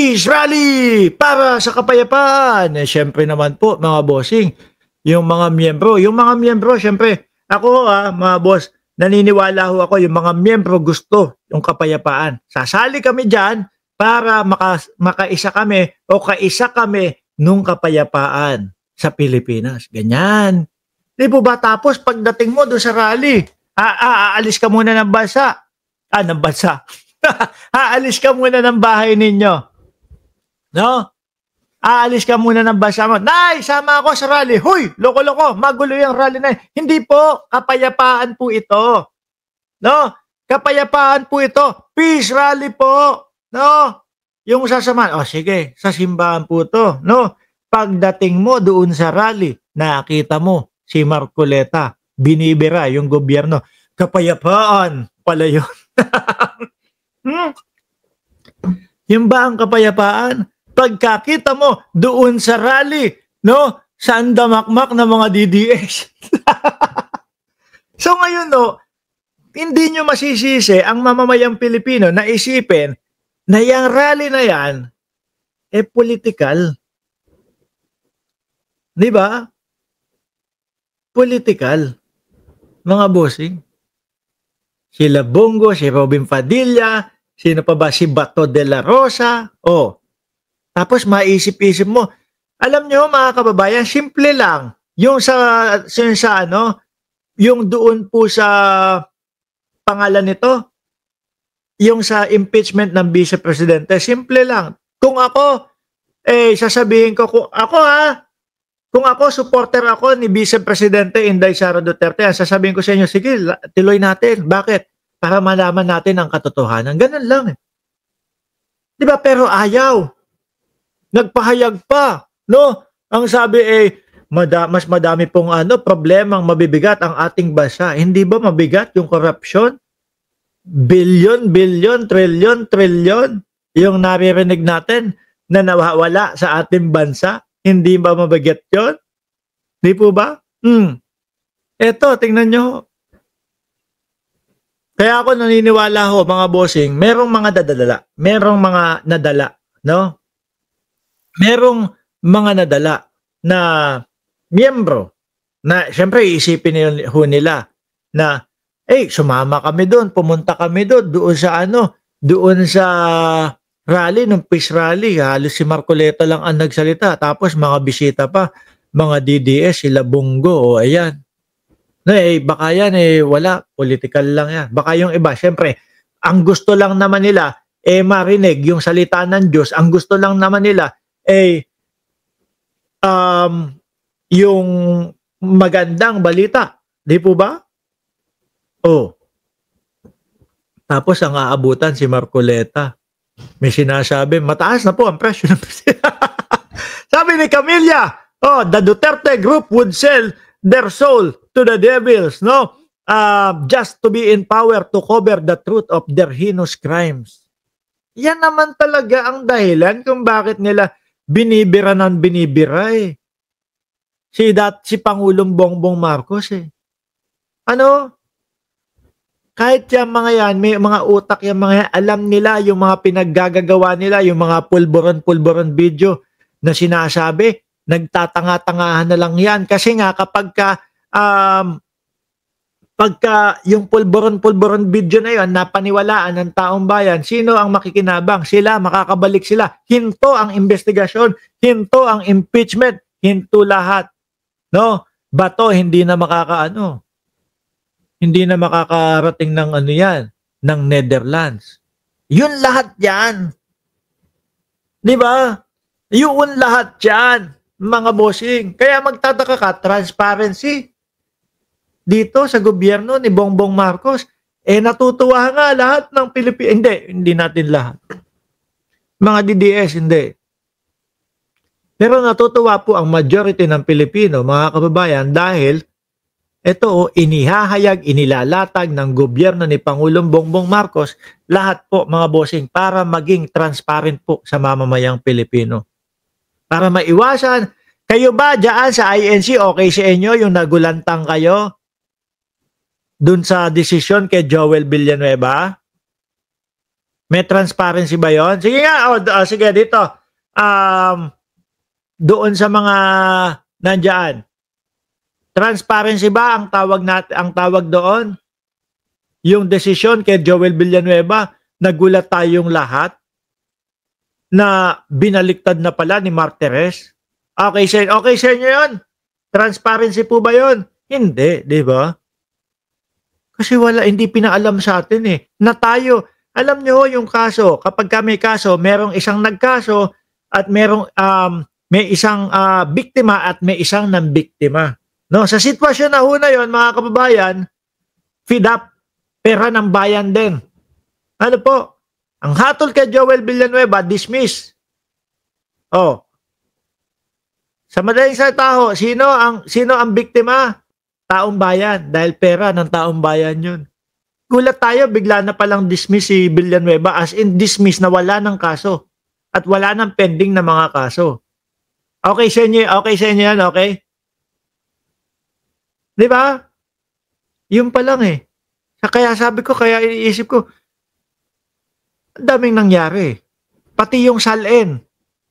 Peace Rally para sa kapayapaan. Siyempre naman po mga bossing, yung mga miyembro, siyempre, ako mga boss, naniniwala ho ako yung mga miyembro gusto yung kapayapaan. Sasali kami dyan para makaisa kami o kaisa kami nung kapayapaan sa Pilipinas. Ganyan. Di po ba? Tapos pagdating mo doon sa rally, aalis ka muna ng bansa. Ng bansa. Aalis ka muna ng bahay ninyo. No? Aalis ka muna ng bansa mo. Nay, sama ako sa rally. Huy, loko-loko, magulo yung rally na yun. Hindi po, kapayapaan po ito. No? Kapayapaan po ito. Peace rally po. No? Yung sasamahan, sige, sa simbahan po to. No? Pagdating mo doon sa rally, nakita mo si Marcoleta, binibira yung gobyerno. Kapayapaan pala yun. Yung ba ang kapayapaan? Pagkakita mo doon sa rally, no? Sa andamakmak na mga DDS. So ngayon, no, hindi nyo masisisi ang mamamayang Pilipino na isipin na yung rally na yan, political. Di ba? Political. Mga bossing. Sila Bongo, si Robin Padilla, sino pa ba? Si Bato de la Rosa. Tapos maisip-isip mo, alam nyo mga kababayan, simple lang. Yung yung doon po sa pangalan nito, yung sa impeachment ng Vice Presidente, simple lang. Kung ako, sasabihin ko, kung ako, supporter ako ni Vice Presidente Inday Sara Duterte, sasabihin ko sa inyo, sige, tuloy natin. Bakit? Para malaman natin ang katotohanan. Ganun lang. Diba? Pero ayaw. Nagpahayag pa. No? Ang sabi mas madami pong problemang mabibigat ang ating bansa. Hindi ba mabigat yung corruption? Bilyon, trilyon yung naririnig natin na nawawala sa ating bansa. Hindi ba mabigat yun? Di po ba? Eto, tingnan nyo. Kaya ako naniniwala ho, mga bossing, merong mga dadala. Merong mga nadala. No? Merong mga nadala na miyembro na siyempre iisipin nila na sumama kami doon, pumunta kami doon sa rally, nung peace rally, halos si Marcoleta lang ang nagsalita, tapos mga bisita pa, mga DDS, sila Bongo, ayan. Baka yan, wala, political lang yan. Baka yung iba, syempre, ang gusto lang naman nila, marinig yung salita ng Diyos, ang gusto lang naman nila, yung magandang balita. Di po ba? Tapos ang aabutan si Marcoleta. May sinasabi, mataas na po ang presyo ng Sabi ni Camilla, the Duterte group would sell their soul to the devils, no? Just to be in power to cover the truth of their heinous crimes. Yan naman talaga ang dahilan kung bakit nila binibira ng binibira si Pangulong Bongbong Marcos kahit yung mga yan, may mga utak yung mga yan, alam nila yung mga pinaggagawa nila, yung mga pulburon video na sinasabi, nagtatanga-tangahan na lang yan. Kasi nga pagka yung pulburon video na yun, napaniwalaan ng taong bayan, sino ang makikinabang? Sila, makakabalik sila. Hinto ang investigasyon, hinto ang impeachment, hinto lahat. No? Bato, hindi na makakarating ng ng Netherlands. Yun lahat yan. Di ba? Yun lahat yan, mga bossing. Kaya magtataka ka, transparency dito sa gobyerno ni Bongbong Marcos, natutuwa nga lahat ng Pilipino. Hindi natin lahat. Mga DDS, hindi. Pero natutuwa po ang majority ng Pilipino, mga kababayan, dahil ito inihahayag, inilalatag ng gobyerno ni Pangulong Bongbong Marcos, lahat po mga bossing, para maging transparent po sa mamamayang Pilipino. Para maiwasan, kayo ba dyan sa INC, okay sa inyo yung nagulantang kayo dun sa desisyon kay Joel Villanueva? May transparency ba yon? Sige nga, sige dito. Um, Doon sa mga nandiyan, transparency ba ang tawag doon? Yung desisyon kay Joel Villanueva, nagulat tayong lahat na binaliktad na pala ni Martires. Okay sa inyo yun? Transparency po ba yun? Hindi, di ba? Kasi hindi pinaalam sa atin eh. Na tayo, alam nyo yung kaso, kapag may kaso, merong isang nagkaso at may isang biktima at may isang nambiktima. No, sa sitwasyon na una yon, mga kababayan, feed up, pera ng bayan din. Ano po? Ang hatol kay Joel Villanueva, dismiss. Sa madaling salita, sino ang biktima? Taong bayan, dahil pera ng taong bayan yun. Gulat tayo, bigla na palang dismiss si Villanueva, as in dismiss na wala ng kaso at wala ng pending na mga kaso. Okay sa inyo yan, okay? Di ba? Yun pa lang eh. Kaya iniisip ko, ang daming nangyari. Pati yung SALN,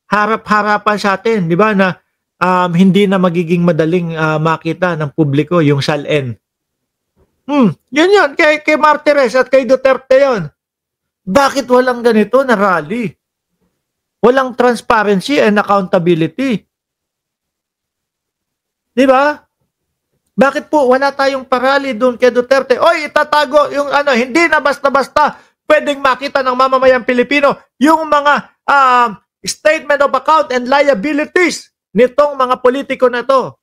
harap-harapan sa atin, di ba, na hindi na magiging madaling makita ng publiko yung SALN. Yun, kay Martires at kay Duterte yun. Bakit walang ganito na rally? Walang transparency and accountability. Di ba? Bakit po wala tayong parali doon kay Duterte? Oy, itatago yung hindi na basta-basta pwedeng makita ng mamamayang Pilipino yung mga statement of account and liabilities nitong mga politiko na to.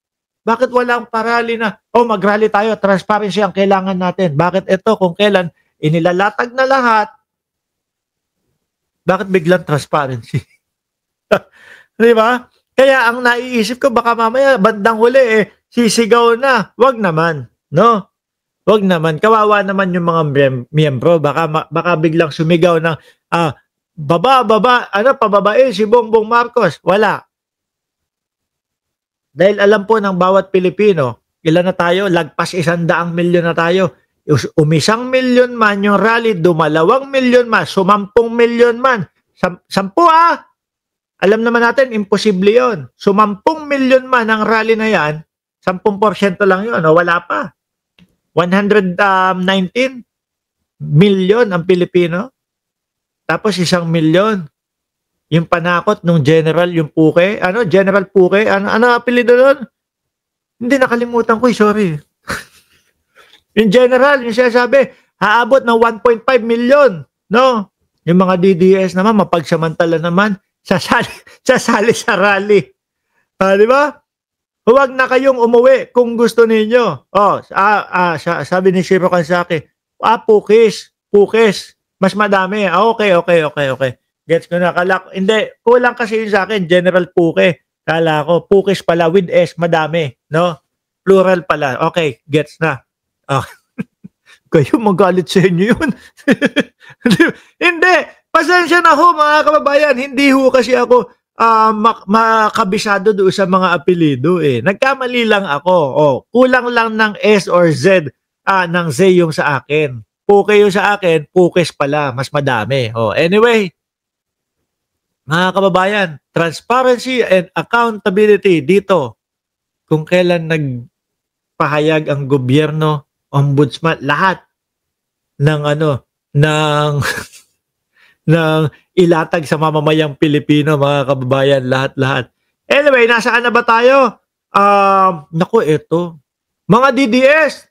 Bakit walang parali na, mag-rally tayo, transparency ang kailangan natin. Bakit ito, kung kailan inilalatag na lahat, bakit biglang transparency? Di ba? Kaya ang naiisip ko, baka mamaya, bandang huli, sisigaw na. Wag naman, no? Wag naman. Kawawa naman yung mga miyembro. Baka biglang sumigaw ng, pababain si Bongbong Marcos. Wala. Dahil alam po ng bawat Pilipino, ilan na tayo? Lagpas 100 milyon na tayo. 1 milyon man yung rally, 2 milyon man, 10 milyon man. 10 Alam naman natin, imposible yon. 10 milyon man ang rally na yan, 10% lang yun. Wala pa. 119 milyon ang Pilipino. Tapos 1 milyon. Yung panakot nung general, yung Puke. General Puke? Ano apelido doon? Hindi, nakalimutan ko. Sorry. Yung general, yung sinasabi, haabot ng 1.5 milyon. No? Yung mga DDS naman, mapagsamantala naman, sasali sa rally. Di ba? Huwag na kayong umuwi kung gusto ninyo. Sabi ni Shiro Kansaki, Pukis. Mas madami. Okay. Gets ko na. Hindi, kulang kasi yun sa akin, General Puke. Kala ko, Pukis pala with S, madami. No? Plural pala. Okay, gets na. Kayo magalit sa inyo yun. Hindi. Pasensya na ho, mga kababayan. Hindi ho kasi ako makabisado doon sa mga apelido eh. Nagkamali lang ako. Kulang lang ng S or Z ng Z yung sa akin. Puke yung sa akin, Pukis pala. Mas madami. Anyway, mga kababayan, transparency and accountability dito. Kung kailan nagpahayag ang gobyerno, ombudsman, lahat ng ng ilatag sa mamamayang Pilipino, mga kababayan, lahat. Anyway, nasaan na ba tayo? Naku, ito. Mga DDS,